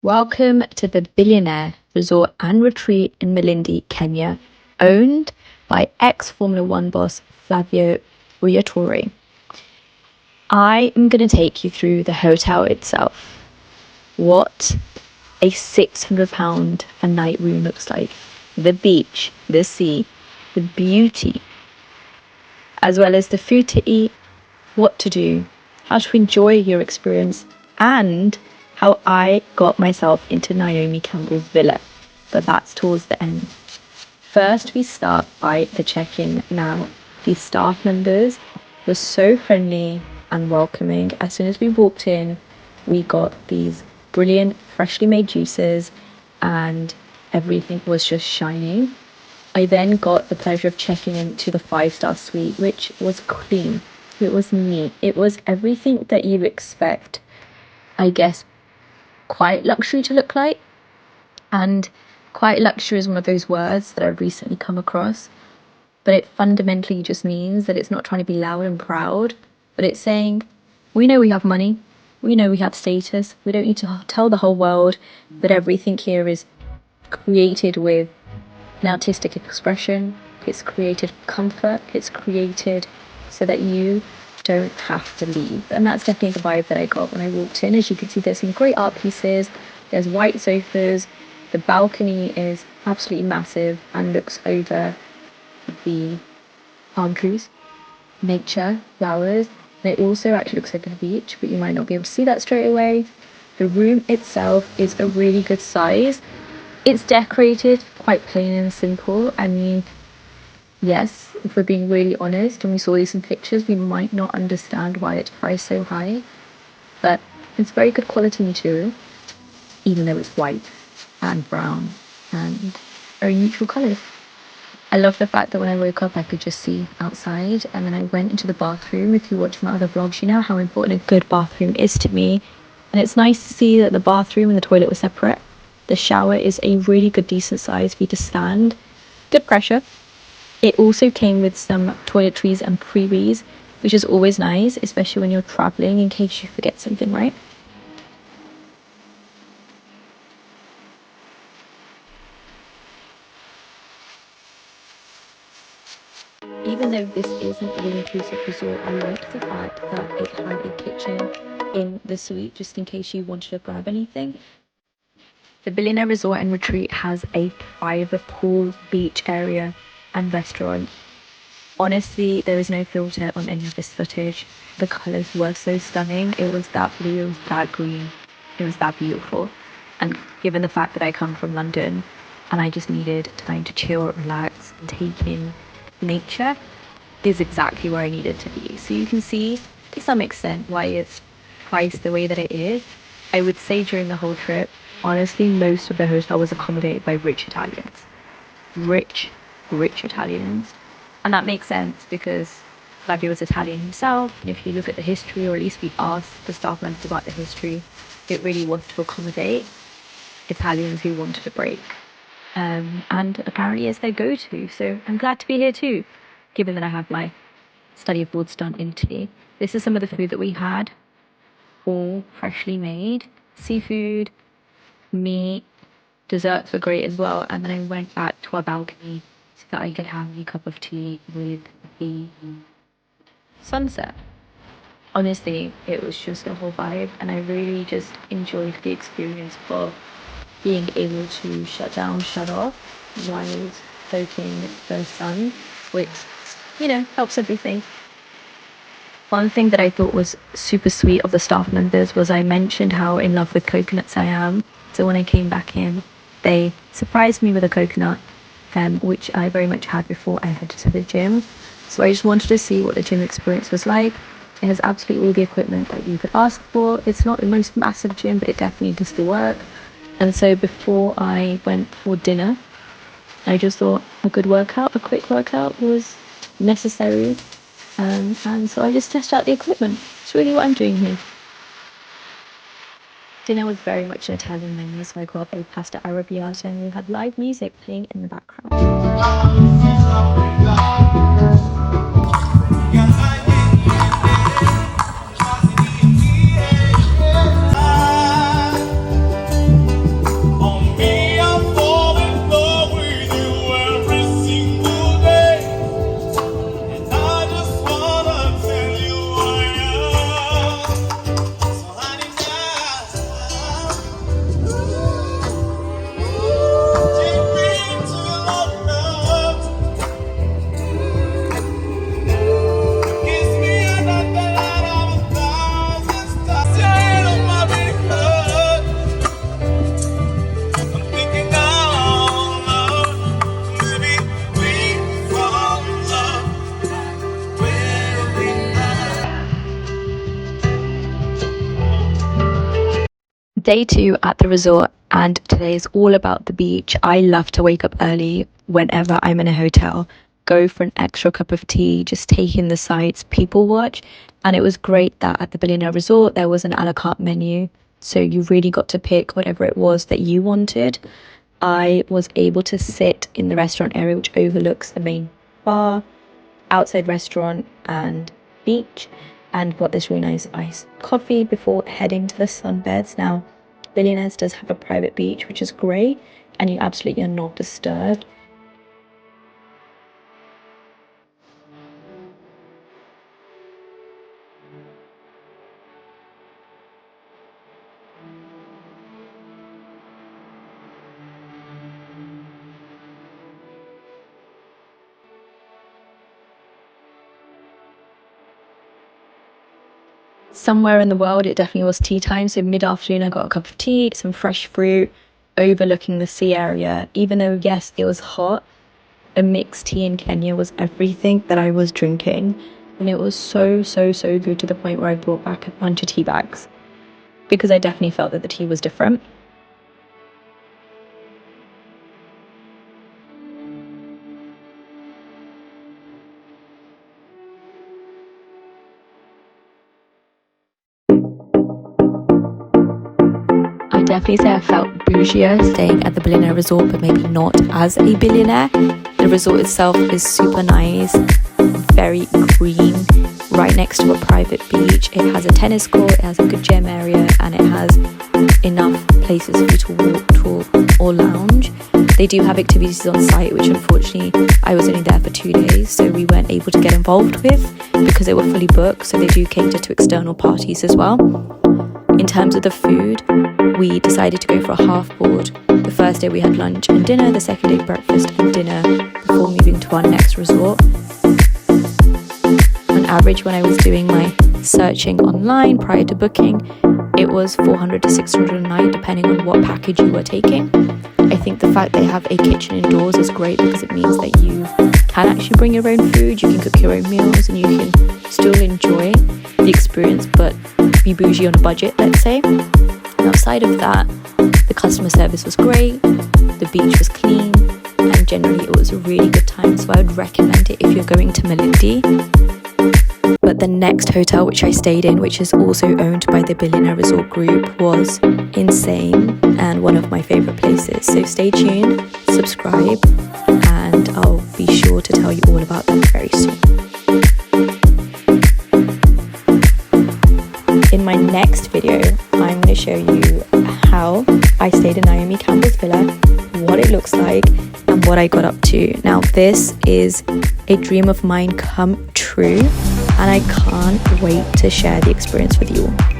Welcome to the Billionaire Resort and Retreat in Malindi, Kenya, owned by ex-Formula One boss Flavio Briatore. I am going to take you through the hotel itself. What a £600 a night room looks like. The beach, the sea, the beauty, as well as the food to eat, what to do, how to enjoy your experience, and how I got myself into Naomi Campbell's villa. But that's towards the end. First, we start by the check-in. Now, the staff members were so friendly and welcoming. As soon as we walked in, we got these brilliant, freshly made juices, and everything was just shining. I then got the pleasure of checking into the 5-star suite, which was clean. It was neat. It was everything that you expect, I guess, quiet luxury to look like. And quiet luxury is one of those words that I've recently come across, but it fundamentally just means that it's not trying to be loud and proud, but it's saying, we know we have money, we know we have status, we don't need to tell the whole world, but everything here is created with an artistic expression, it's created comfort, it's created so that you don't have to leave. And that's definitely the vibe that I got when I walked in. As you can see, there's some great art pieces, there's white sofas, the balcony is absolutely massive and looks over the palm trees, nature, flowers, and it also actually looks like a beach, but you might not be able to see that straight away. The room itself is a really good size. It's decorated quite plain and simple. I mean, yes, if we're being really honest, and we saw these in pictures, we might not understand why it's priced so high, but it's very good quality material, even though it's white and brown and very neutral colours. I love the fact that when I woke up, I could just see outside, and then I went into the bathroom. If you watch my other vlogs, you know how important a good bathroom is to me, and it's nice to see that the bathroom and the toilet were separate. The shower is a really good, decent size for you to stand, good pressure. It also came with some toiletries and freebies, which is always nice, especially when you're traveling, in case you forget something, right? Even though this isn't an all-inclusive resort, I liked the fact that it had a kitchen in the suite, just in case you wanted to grab anything. The Billionaire Resort and Retreat has a private pool, beach area, and restaurant. Honestly, there is no filter on any of this footage. The colours were so stunning. It was that blue, it was that green, it was that beautiful. And given the fact that I come from London and I just needed time to chill, relax, and take in nature, is exactly where I needed to be. So you can see, to some extent, why it's priced the way that it is. I would say during the whole trip, honestly, most of the hotel was accommodated by rich Italians. Rich Italians. And that makes sense because Flavio was Italian himself, and if you look at the history, or at least we asked the staff members about the history, it really was to accommodate Italians who wanted a break. And apparently it's their go-to, so I'm glad to be here too, given that I have my study abroad done in Italy. This is some of the food that we had, all freshly made. Seafood, meat, desserts were great as well, and then I went back to our balcony so that I could have a cup of tea with the sunset. Honestly, it was just a whole vibe, and I really just enjoyed the experience of being able to shut down, shut off while soaking the sun, which, you know, helps everything. One thing that I thought was super sweet of the staff members was I mentioned how in love with coconuts I am. So when I came back in, they surprised me with a coconut, which I very much had before I headed to the gym. So I just wanted to see what the gym experience was like. It has absolutely all the equipment that you could ask for. It's not the most massive gym, but it definitely does the work. And so before I went for dinner, I just thought a good workout, a quick workout was necessary. And so I just test out the equipment. It's really what I'm doing here. Dinner was very much an Italian menu, so I got a pasta arrabbiata and we had live music playing in the background. Day 2 at the resort, and today is all about the beach. I love to wake up early whenever I'm in a hotel, go for an extra cup of tea, just take in the sights, people watch. And it was great that at the Billionaire Resort there was an a la carte menu, so you really got to pick whatever it was that you wanted. I was able to sit in the restaurant area, which overlooks the main bar, outside restaurant and beach, and got this really nice iced coffee before heading to the sunbeds. Now, Billionaires does have a private beach, which is great, and you absolutely are not disturbed. Somewhere in the world, it definitely was tea time. So mid-afternoon, I got a cup of tea, some fresh fruit, overlooking the sea area. Even though, yes, it was hot, a mixed tea in Kenya was everything that I was drinking. And it was so, so, so good, to the point where I brought back a bunch of tea bags because I definitely felt that the tea was different. I definitely say I felt bougier staying at the Billionaire Resort, but maybe not as a billionaire. The resort itself is super nice, very green, right next to a private beach. It has a tennis court, it has a good gym area, and it has enough places for you to walk, talk, or lounge. They do have activities on site, which unfortunately I was only there for 2 days, so we weren't able to get involved with because they were fully booked. So they do cater to external parties as well. In terms of the food, we decided to go for a half board. The first day we had lunch and dinner, the second day breakfast and dinner, before moving to our next resort. On average, when I was doing my searching online prior to booking, it was $400 to $600 a night, depending on what package you were taking. I think the fact they have a kitchen indoors is great because it means that you can actually bring your own food, you can cook your own meals, and you can still enjoy the experience, but be bougie on a budget, let's say. And outside of that, the customer service was great, the beach was clean, and generally it was a really good time. So I would recommend it if you're going to Malindi. But the next hotel which I stayed in, which is also owned by the Billionaire Resort Group, was insane and one of my favorite places. So stay tuned, subscribe, and I'll be sure to tell you all about that very soon. In my next video, I'm going to show you how I stayed in Naomi Campbell's villa, what it looks like, and what I got up to. Now, this is a dream of mine come true, and I can't wait to share the experience with you all.